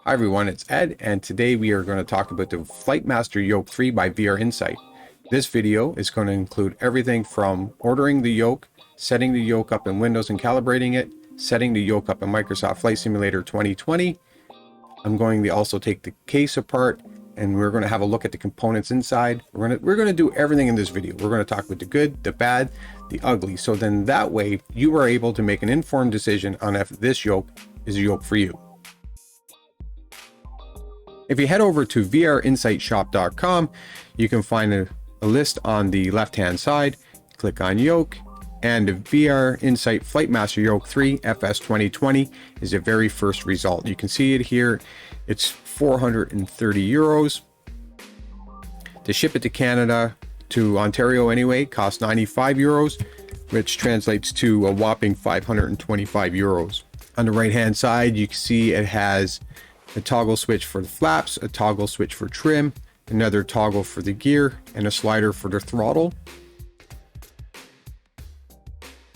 Hi everyone, it's Ed, and today we are going to talk about the FLIGHTMASTER Yoke III by VR Insight. This video is going to include everything from ordering the yoke, setting the yoke up in Windows and calibrating it, setting the yoke up in Microsoft Flight Simulator 2020. I'm going to also take the case apart, and we're going to have a look at the components inside. We're going to do everything in this video. We're going to talk about the good, the bad, the ugly. So then that way you are able to make an informed decision on if this yoke is a yoke for you. If you head over to vrinsightshop.com, you can find a list on the left-hand side. Click on yoke, and the VR Insight FLIGHTMASTER Yoke III FS 2020 is the very first result. You can see it here. It's 430 euros. To ship it to Canada, to Ontario anyway, costs 95 euros, which translates to a whopping 525 euros. On the right-hand side, you can see it has a toggle switch for the flaps, a toggle switch for trim, another toggle for the gear, and a slider for the throttle.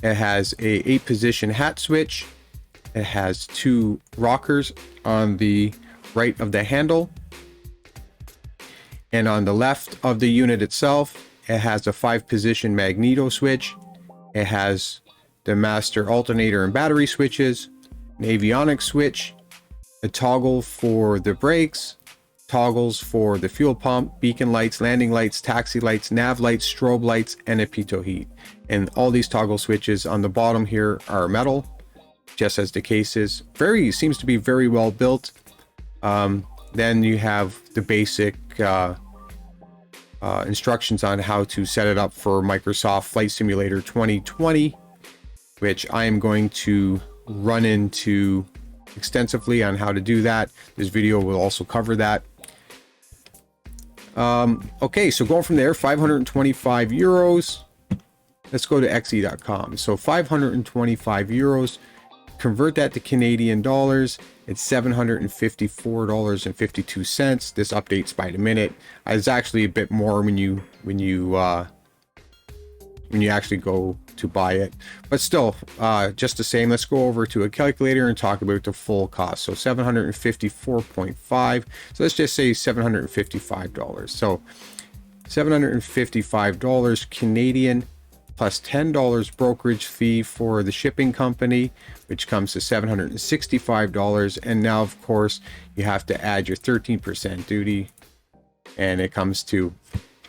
It has a 8-position hat switch. It has 2 rockers on the right of the handle. And on the left of the unit itself, it has a 5-position magneto switch. It has the master alternator and battery switches, an avionics switch, a toggle for the brakes, toggles for the fuel pump, beacon lights, landing lights, taxi lights, nav lights, strobe lights, and a pitot heat. And all these toggle switches on the bottom here are metal, just as the case is. Seems to be very well built. Then you have the basic instructions on how to set it up for Microsoft Flight Simulator 2020, which I am going to run into extensively on how to do that. This video will also cover that. Okay, so going from there, 525 euros. Let's go to xe.com. So 525 euros, convert that to Canadian dollars. It's $754.52. This updates by the minute. It's actually a bit more when you actually go to buy it, but still, just the same. Let's go over to a calculator and talk about the full cost. So 754.5. So let's just say $755. So $755 Canadian plus $10 brokerage fee for the shipping company, which comes to $765. And now, of course, you have to add your 13% duty, and it comes to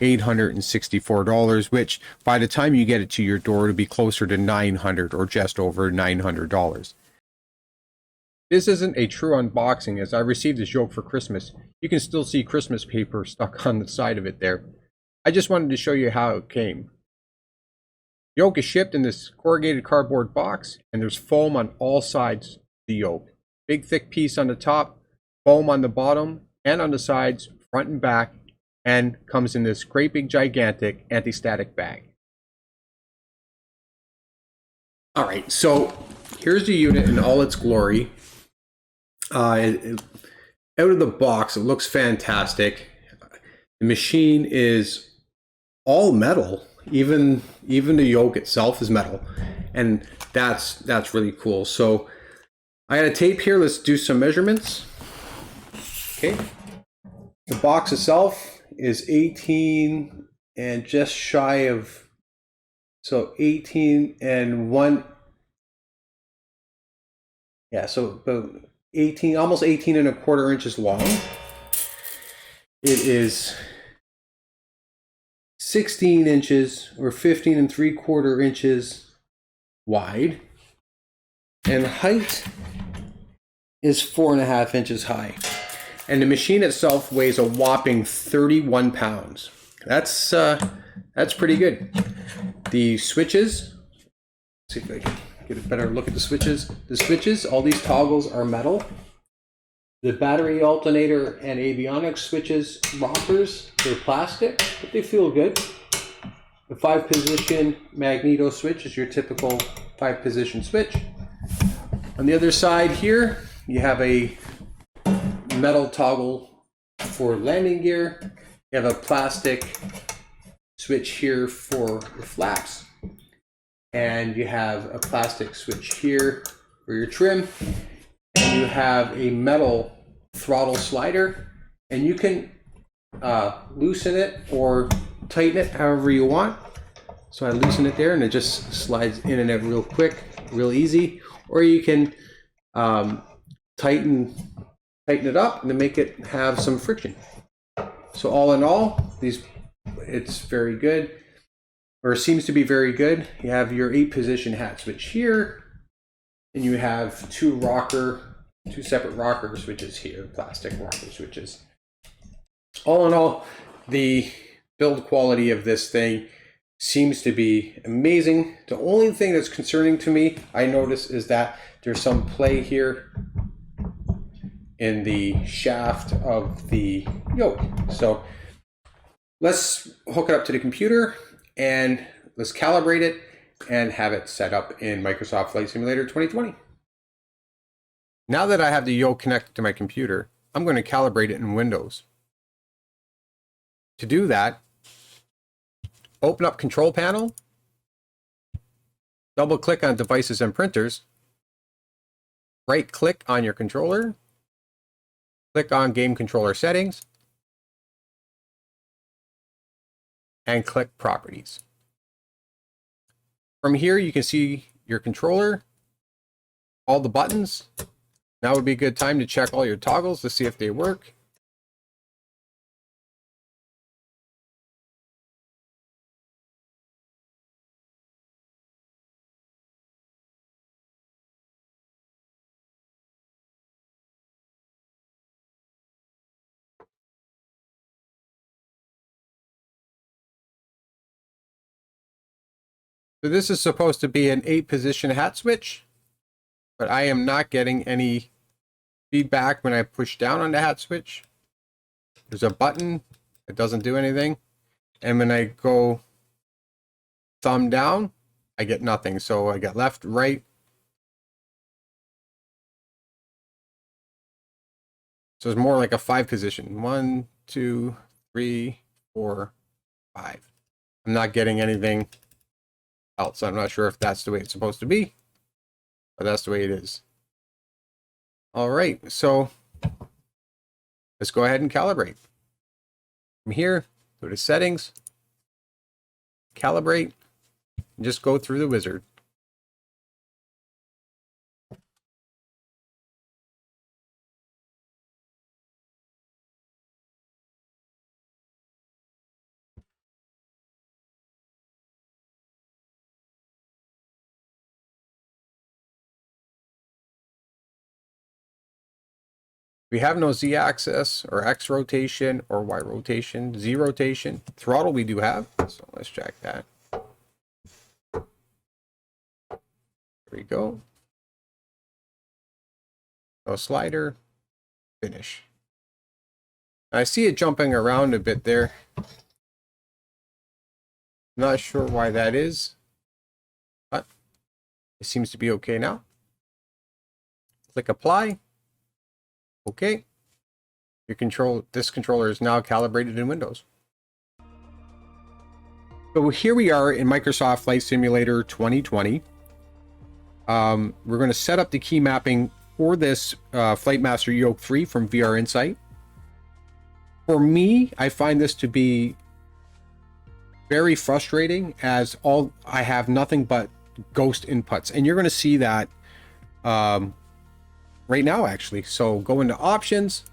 $864, which by the time you get it to your door, it'll be closer to $900 or just over $900. This isn't a true unboxing, as I received this yoke for Christmas. You can still see Christmas paper stuck on the side of it there. I just wanted to show you how it came. Yoke is shipped in this corrugated cardboard box, and there's foam on all sides of the yoke. Big thick piece on the top, foam on the bottom and on the sides, front and back, and comes in this great big gigantic anti-static bag. All right, so here's the unit in all its glory. Out of the box, it looks fantastic. The machine is all metal. Even the yoke itself is metal, and that's really cool. So I got a tape here. Let's do some measurements. Okay, the box itself is 18 and just shy of, so 18 and 1, yeah, so about 18, almost 18 and a quarter inches long. It is 16 inches or 15 and 3/4 inches wide, and height is 4.5 inches high. And the machine itself weighs a whopping 31 pounds. That's pretty good. The switches, let's see if I can get a better look at the switches. The switches, all these toggles are metal. The battery alternator and avionics switches, rockers, they're plastic, but they feel good. The 5-position magneto switch is your typical 5-position switch. On the other side here, you have a metal toggle for landing gear. You have a plastic switch here for the flaps, and you have a plastic switch here for your trim, and you have a metal throttle slider, and you can loosen it or tighten it however you want. So I loosen it there and it just slides in and out real quick, real easy. Or you can tighten it up and to make it have some friction. So all in all, it's very good, or seems to be very good. You have your 8-position hat switch here, and you have two separate rocker switches here, plastic rocker switches. All in all, the build quality of this thing seems to be amazing. The only thing that's concerning to me, I notice, is that there's some play here in the shaft of the yoke. So let's hook it up to the computer and let's calibrate it and have it set up in Microsoft Flight Simulator 2020. Now that I have the yoke connected to my computer, I'm going to calibrate it in Windows. To do that, open up Control Panel, double click on Devices and Printers, right click on your controller, click on Game Controller Settings, and click Properties. From here you can see your controller, all the buttons. Now would be a good time to check all your toggles to see if they work. So this is supposed to be an 8-position hat switch, but I am not getting any feedback when I push down on the hat switch. There's a button, it doesn't do anything. And when I go thumb down, I get nothing. So I get left, right. So it's more like a 5-position. 1, 2, 3, 4, 5. I'm not getting anything else. I'm not sure if that's the way it's supposed to be, but that's the way it is. All right, so let's go ahead and calibrate. From here, go to Settings, Calibrate, and just go through the wizard. We have no Z axis or X rotation or Y rotation, Z rotation. Throttle we do have, so let's check that. There we go. No slider, finish. I see it jumping around a bit there. Not sure why that is, but it seems to be okay now. Click apply. Okay, this controller is now calibrated in Windows. So here we are in Microsoft Flight Simulator 2020. We're going to set up the key mapping for this FLIGHTMASTER Yoke III from VR Insight. For me, I find this to be very frustrating, as I have nothing but ghost inputs, and you're going to see that right now actually. So go into Options,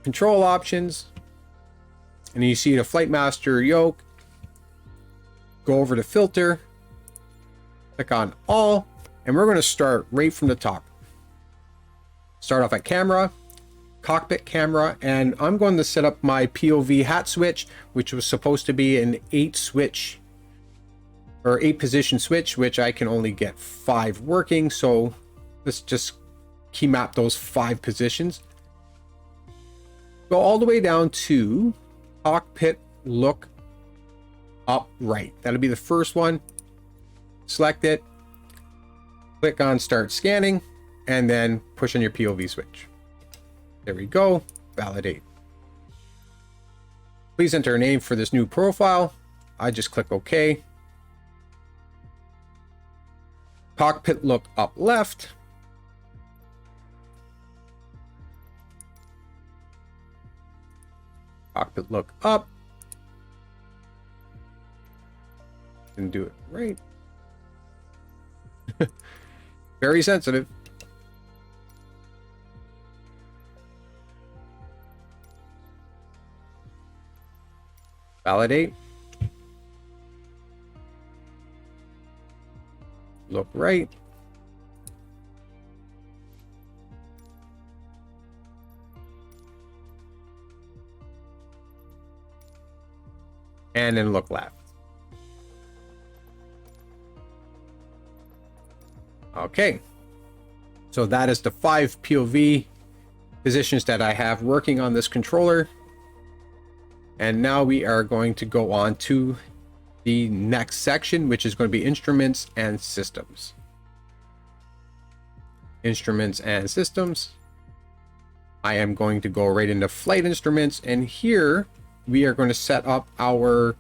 Control Options, and you see the FLIGHTMASTER Yoke. Go over to Filter, click on All, and we're going to start right from the top. Start off at Camera, Cockpit Camera, and I'm going to set up my POV hat switch, which was supposed to be an 8-position switch, which I can only get 5 working. So let's just key map those 5 positions. Go all the way down to Cockpit Look Up Right. That'll be the first one. Select it, click on Start Scanning, and then push on your POV switch. There we go. Validate. Please enter a name for this new profile. I just click OK. Cockpit Look Up Left. Cockpit look up. And do it right. Very sensitive. Validate. Look right. And then look left. Okay. So that is the 5 POV positions that I have working on this controller. And now we are going to go on to the next section, which is going to be instruments and systems. Instruments and systems. I am going to go right into flight instruments, and here we are going to set up our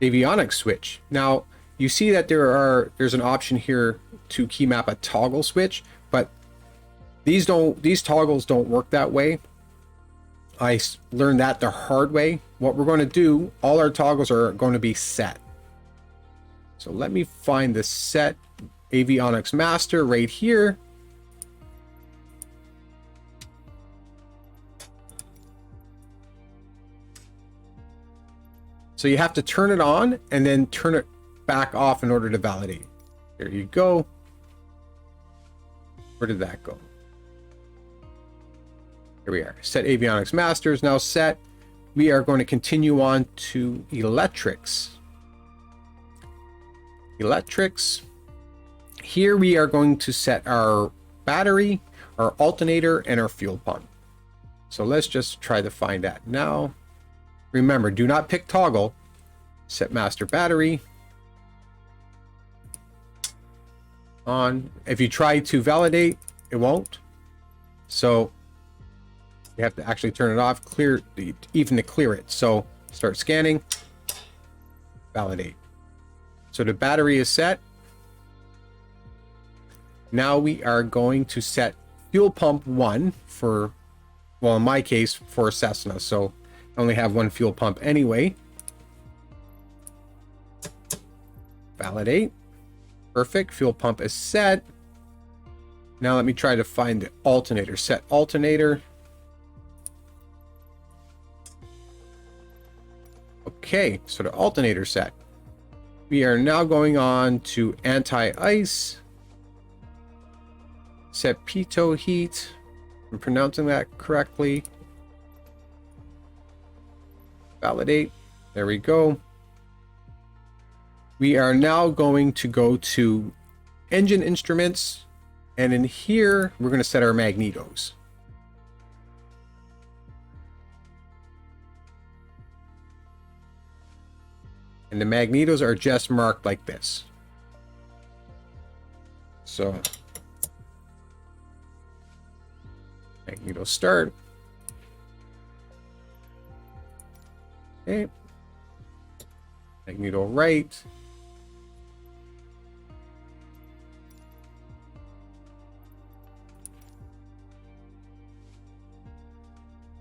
avionics switch. Now you see that there's an option here to key map a toggle switch, but these toggles don't work that way. I learned that the hard way. What we're going to do, all our toggles are going to be set. So let me find the set avionics master right here. So you have to turn it on and then turn it back off in order to validate. There you go. Where did that go? Here we are. Set avionics master is now set. We are going to continue on to electrics. Electrics. Here we are going to set our battery, our alternator, and our fuel pump. So let's just try to find that now. Remember, do not pick toggle. Set master battery. On. If you try to validate, it won't. So you have to actually turn it off, clear, even to clear it. So start scanning, validate. So the battery is set. Now we are going to set fuel pump 1 for, well, in my case, for Cessna. So I only have one fuel pump anyway. Validate. Perfect. Fuel pump is set. Now let me try to find the alternator. Set alternator. Okay, so the alternator set. We are now going on to anti-ice. Set pitot heat. I'm pronouncing that correctly. Validate. There we go. We are now going to go to engine instruments, and in here we're going to set our magnetos. And the magnetos are just marked like this. So magneto start. Okay. Magneto right.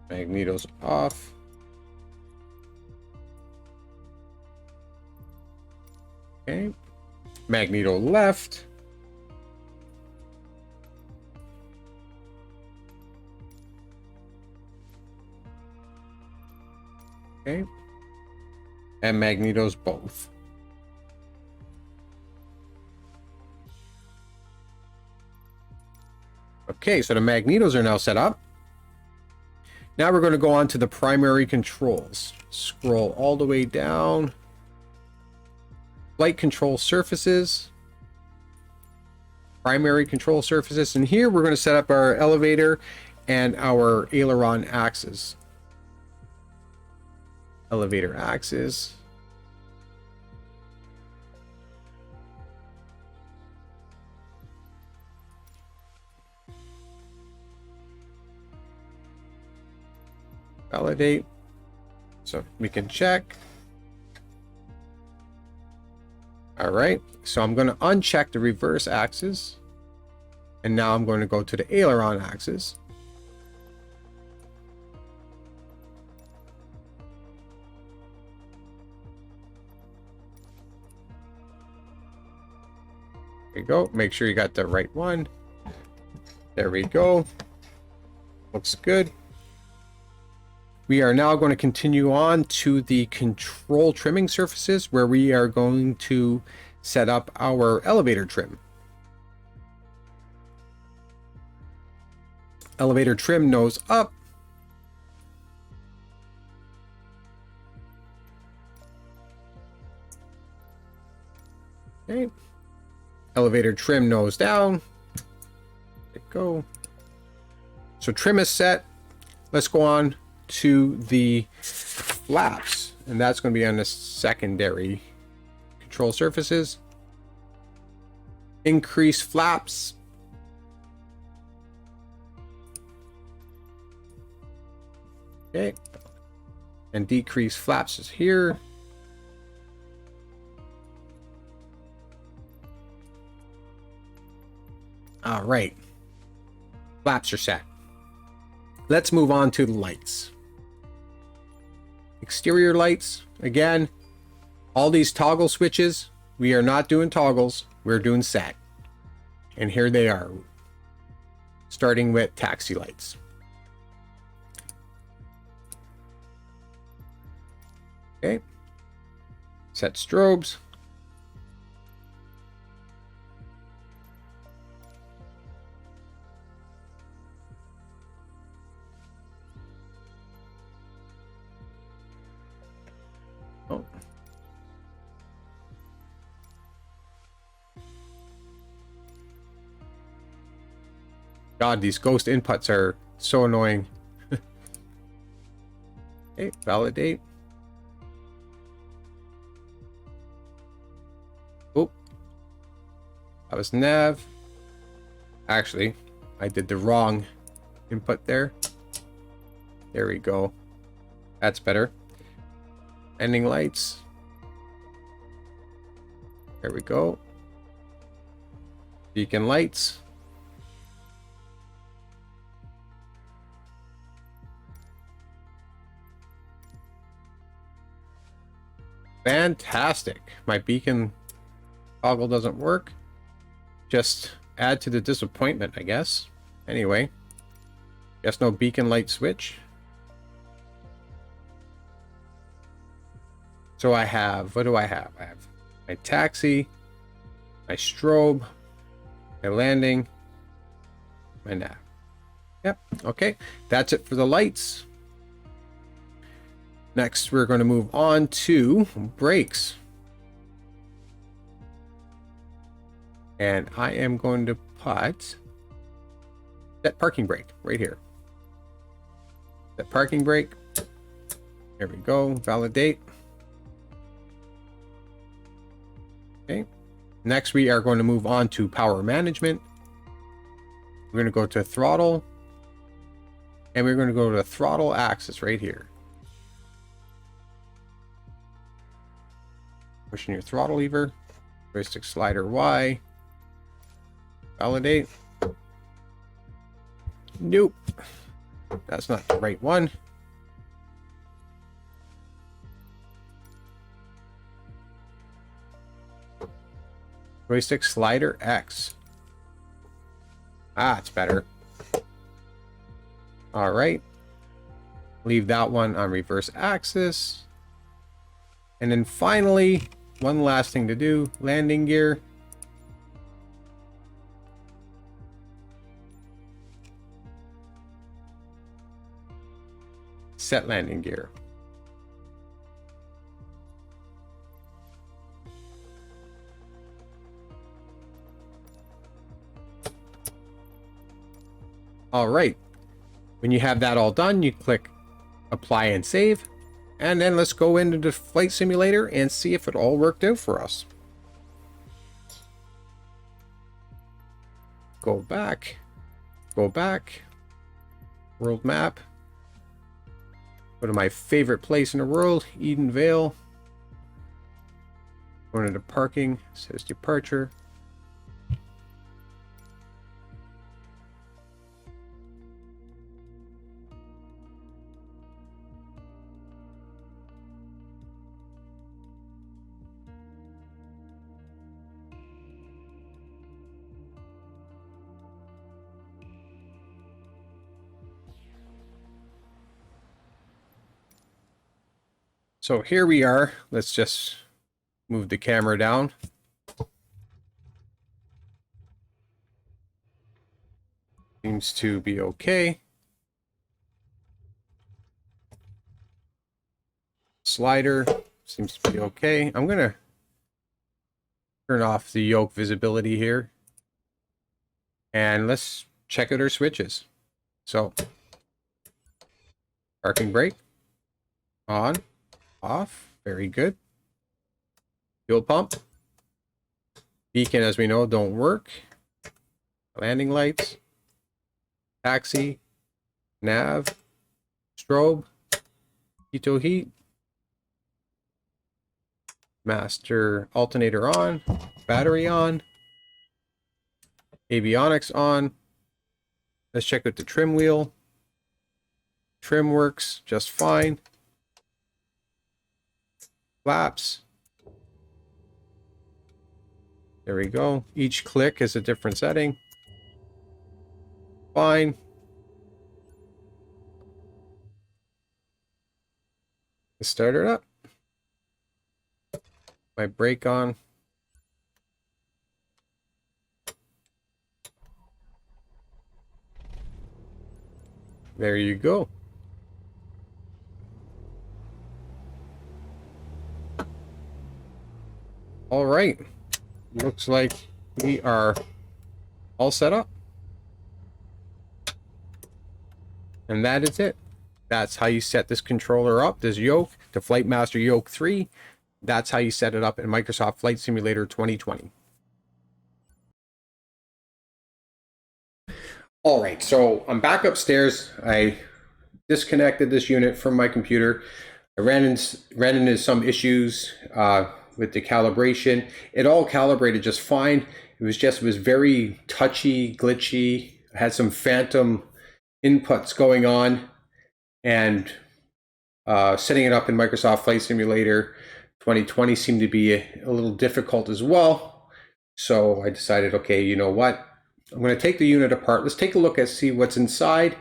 Magneto's off. Okay. Magneto left. Okay. And magnetos both. Okay, so the magnetos are now set up. Now we're going to go on to the primary controls. Scroll all the way down. Flight control surfaces. Primary control surfaces. And here we're going to set up our elevator and our aileron axis. Elevator axis. Validate. So we can check. All right. So I'm going to uncheck the reverse axis. And now I'm going to go to the aileron axis. There you go. Make sure you got the right one. There we go. Looks good. We are now going to continue on to the control trimming surfaces, where we are going to set up our elevator trim. Elevator trim nose up. Okay. Elevator trim nose down. There you go. So trim is set. Let's go on to the flaps, and that's going to be on the secondary control surfaces. Increase flaps. Okay. And decrease flaps is here. All right. Flaps are set. Let's move on to the lights. Exterior lights, again, all these toggle switches, we are not doing toggles, we're doing set. And here they are, starting with taxi lights. Okay, set strobes. Oh. God, these ghost inputs are so annoying. Okay, validate. Oh, that was nav. Actually, I did the wrong input there. There we go. That's better. Ending lights. There we go. Beacon lights. Fantastic. My beacon toggle doesn't work. Just add to the disappointment, I guess. Anyway, guess no beacon light switch. So I have, what do I have? I have my taxi, my strobe, my landing, my nav. Yep, okay. That's it for the lights. Next, we're going to move on to brakes. And I am going to put that parking brake right here. That parking brake. There we go. Validate. Okay. Next, we are going to move on to power management. We're going to go to throttle. And we're going to go to throttle axis right here. Pushing your throttle lever. Joystick slider Y. Validate. Nope. That's not the right one. Joystick slider X. Ah, it's better. All right. Leave that one on reverse axis. And then finally, one last thing to do, landing gear. Set landing gear. All right. When you have that all done, you click apply and save. And then let's go into the flight simulator and see if it all worked out for us. Go back. Go back. World map. Go to my favorite place in the world, Eden Vale. Going into parking, says departure. So here we are. Let's just move the camera down. Seems to be okay. Slider seems to be okay. I'm gonna turn off the yoke visibility here. And let's check out our switches. So, parking brake, on, off, very good. Fuel pump. Beacon, as we know, don't work. Landing lights. Taxi. Nav. Strobe. Keto heat. Master alternator on. Battery on. Avionics on. Let's check out the trim wheel. Trim works just fine. Flaps. There we go. Each click is a different setting. Fine. Let's start it up. My brake on. There you go. All right. Looks like we are all set up. And that is it. That's how you set this controller up, this yoke, the FLIGHTMASTER Yoke III. That's how you set it up in Microsoft Flight Simulator 2020. All right, so I'm back upstairs. I disconnected this unit from my computer. I ran into some issues with the calibration. It all calibrated just fine. It was very touchy, glitchy. I had some phantom inputs going on, and setting it up in Microsoft Flight Simulator 2020 seemed to be a little difficult as well. So I decided, okay, you know what? I'm going to take the unit apart. Let's take a look and see what's inside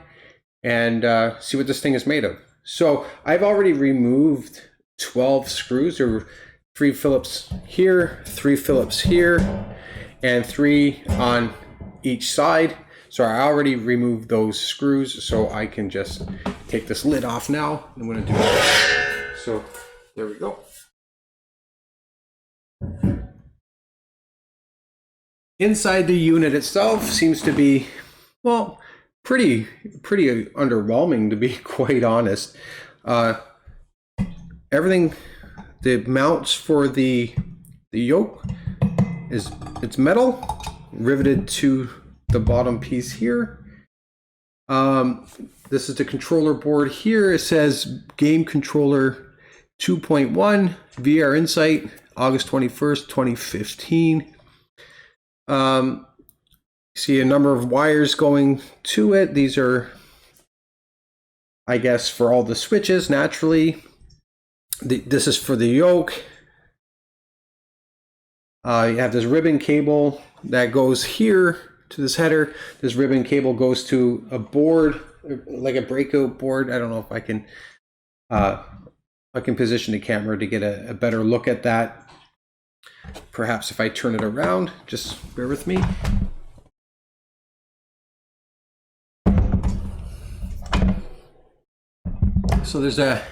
and see what this thing is made of. So I've already removed 12 screws. There were 3 Phillips here, 3 Phillips here, and 3 on each side. So I already removed those screws, so I can just take this lid off now. I'm going to do that. So there we go. Inside the unit itself seems to be, well, pretty underwhelming, to be quite honest. Everything, the mounts for the yoke it's metal, riveted to the bottom piece here. This is the controller board here. It says Game Controller 2.1 VR Insight, August 21st, 2015. See a number of wires going to it. These are, I guess, for all the switches, naturally. This is for the yoke. You have this ribbon cable that goes here to this header. This ribbon cable goes to a board, like a breakout board. I don't know if I can position the camera to get a better look at that. Perhaps if I turn it around, just bear with me. So there's a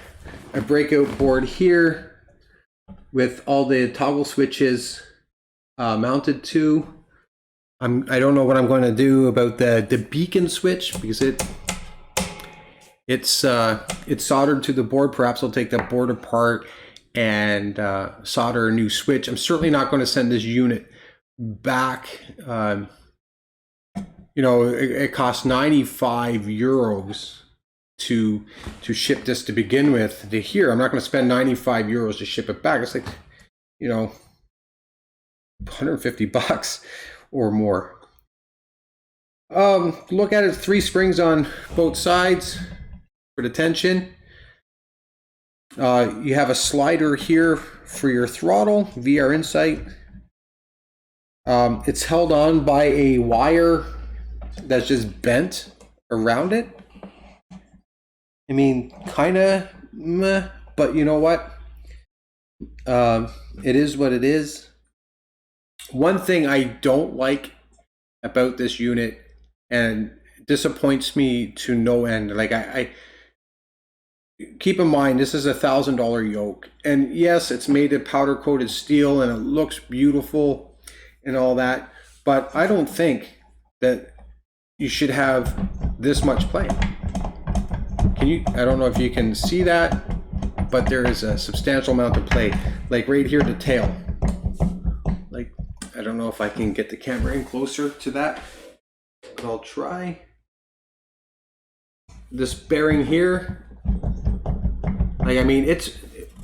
breakout board here with all the toggle switches mounted to. I don't know what I'm going to do about the beacon switch, because it's soldered to the board. Perhaps I'll take the board apart and solder a new switch. I'm certainly not going to send this unit back. You know, it costs 95 euros to ship this to begin with to here. I'm not going to spend 95 euros to ship it back. It's like, you know, 150 bucks or more. Look at it, 3 springs on both sides for the tension. You have a slider here for your throttle, VR Insight. It's held on by a wire that's just bent around it. I mean, kind of meh, but you know what? It is what it is. One thing I don't like about this unit, and disappoints me to no end, like I keep in mind this is $1,000 yoke, and yes, it's made of powder coated steel and it looks beautiful and all that, but I don't think that you should have this much play. I don't know if you can see that, but there is a substantial amount of play, like right here, the tail. Like, I don't know if I can get the camera in closer to that, but I'll try. This bearing here, like, I mean, that's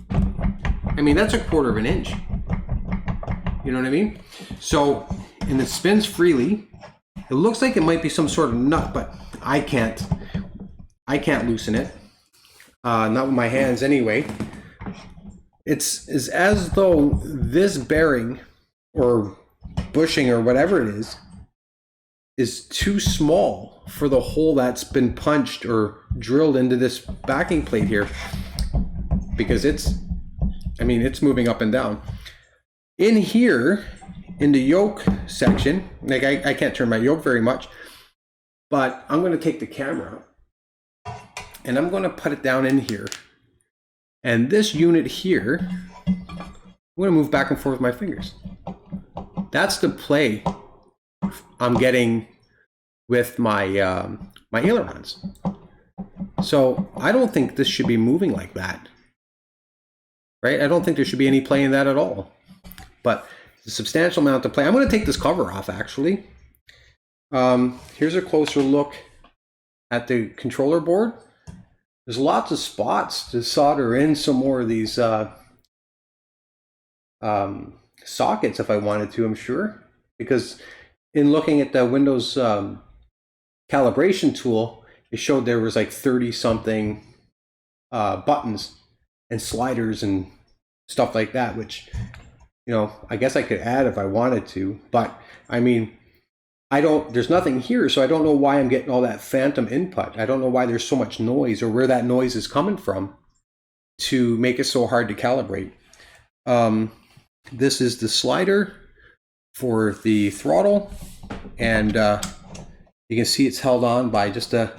1/4 of an inch. You know what I mean? So, and it spins freely. It looks like it might be some sort of nut, but I can't loosen it. Not with my hands anyway. It's as though this bearing or bushing or whatever it is too small for the hole that's been punched or drilled into this backing plate here, because it's moving up and down. In here, in the yoke section, like I can't turn my yoke very much, but I'm going to take the camera and I'm going to put it down in here. And this unit here, I'm going to move back and forth with my fingers. That's the play I'm getting with my my ailerons. So I don't think this should be moving like that, right? I don't think there should be any play in that at all. But it's a substantial amount of play. I'm going to take this cover off, actually. Here's a closer look at the controller board. There's lots of spots to solder in some more of these sockets if I wanted to, I'm sure. Because in looking at the Windows calibration tool, it showed there was like 30-something buttons and sliders and stuff like that, which, you know, I guess I could add if I wanted to. But, I mean, there's nothing here, so I don't know why I'm getting all that phantom input. I don't know why there's so much noise or where that noise is coming from to make it so hard to calibrate. This is the slider for the throttle, and you can see it's held on by just a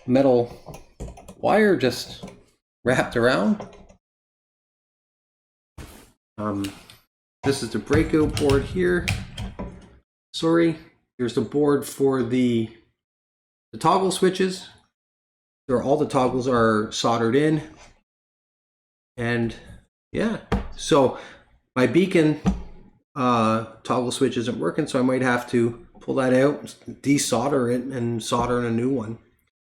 metal wire just wrapped around. This is the breakout board here. Sorry. Here's the board for the toggle switches. All the toggles are soldered in. And yeah, so my beacon toggle switch isn't working, so I might have to pull that out, desolder it, and solder in a new one.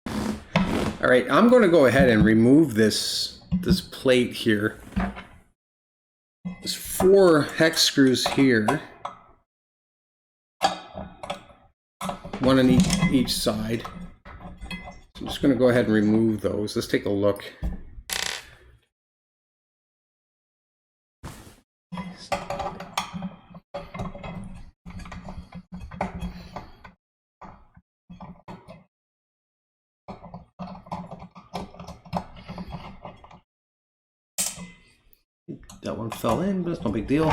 All right, I'm going to go ahead and remove this plate here. There's 4 hex screws here. One on each side. So I'm just going to go ahead and remove those. Let's take a look. That one fell in, but it's no big deal.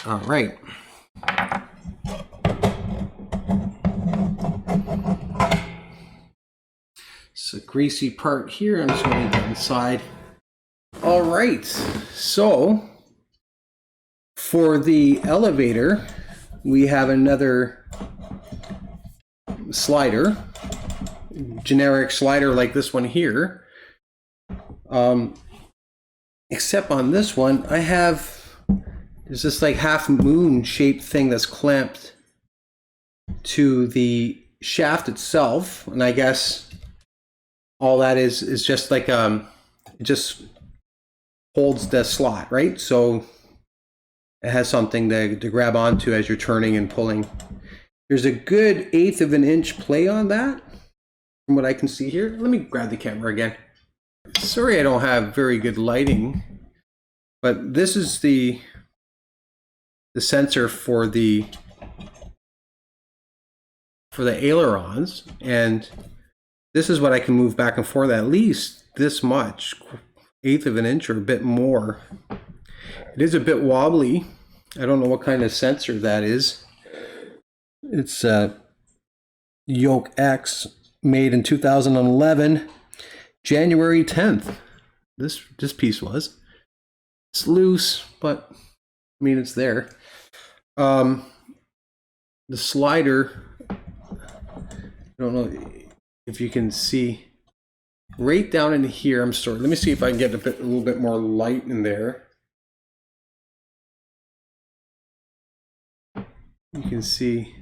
All right. It's a greasy part here. I'm just going to get inside. All right. So for the elevator, we have another slider, generic slider like this one here. Except on this one, there's this like half moon shaped thing that's clamped to the shaft itself, and I guess all that is just like it just holds the slot, right? So it has something to grab onto as you're turning and pulling. There's a good 1/8 of an inch play on that, from what I can see here. Let me grab the camera again. Sorry I don't have very good lighting, but this is the sensor for the ailerons, and this is what I can move back and forth at least this much, 1/8 of an inch or a bit more. It is a bit wobbly. I don't know what kind of sensor that is. It's Yoke X, made in 2011, January 10th. This piece was. It's loose, but I mean, it's there. The slider, I don't know if you can see right down in here. I'm sorry. Let me see if I can get a little bit more light in there. You can see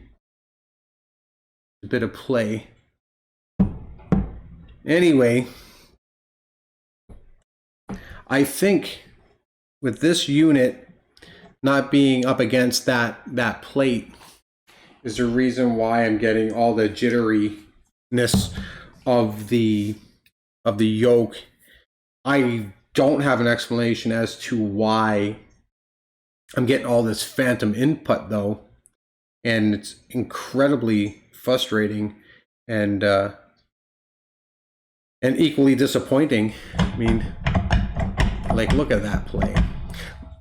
a bit of play. Anyway, I think with this unit not being up against that plate is the reason why I'm getting all the jitteriness of the yoke. I don't have an explanation as to why I'm getting all this phantom input though, and it's incredibly frustrating and equally disappointing. I mean, like, look at that play.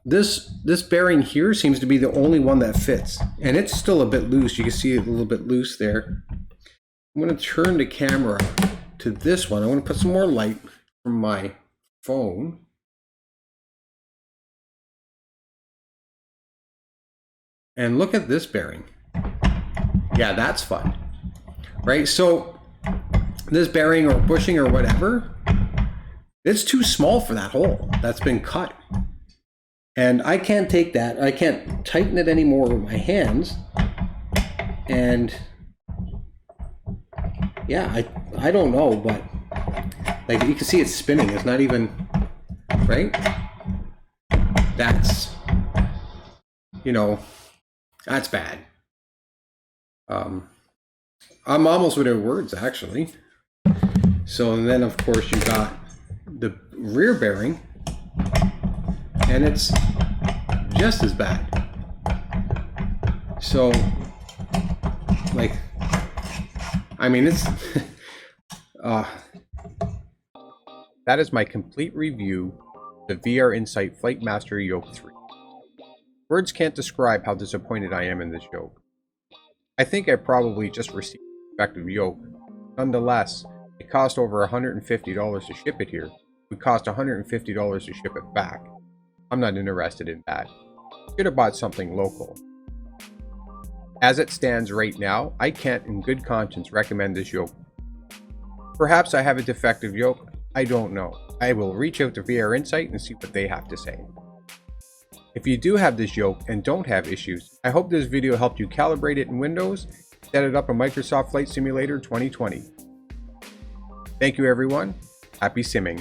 This bearing here seems to be the only one that fits, and it's still a bit loose. You can see it a little bit loose there. I'm going to turn the camera to this one. I want to put some more light from my phone. And look at this bearing. Yeah, that's fun, right? So this bearing or bushing or whatever, it's too small for that hole that's been cut. And I can't take that. I can't tighten it anymore with my hands. And yeah, I don't know, but like you can see it's spinning. It's not even, right? That's, you know, that's bad. I'm almost without words, actually. So, and then of course you got the rear bearing, and it's just as bad. So, like, I mean, it's that is my complete review of the VR Insight FLIGHTMASTER Yoke III. Words can't describe how disappointed I am in this yoke. I think I probably just received a defective yoke. Nonetheless, it cost over $150 to ship it here. It would cost $150 to ship it back. I'm not interested in that. Should have bought something local. As it stands right now, I can't in good conscience recommend this yoke. Perhaps I have a defective yoke, I don't know. I will reach out to VR Insight and see what they have to say. If you do have this yoke and don't have issues, I hope this video helped you calibrate it in Windows, set it up in Microsoft Flight Simulator 2020. Thank you everyone, happy simming.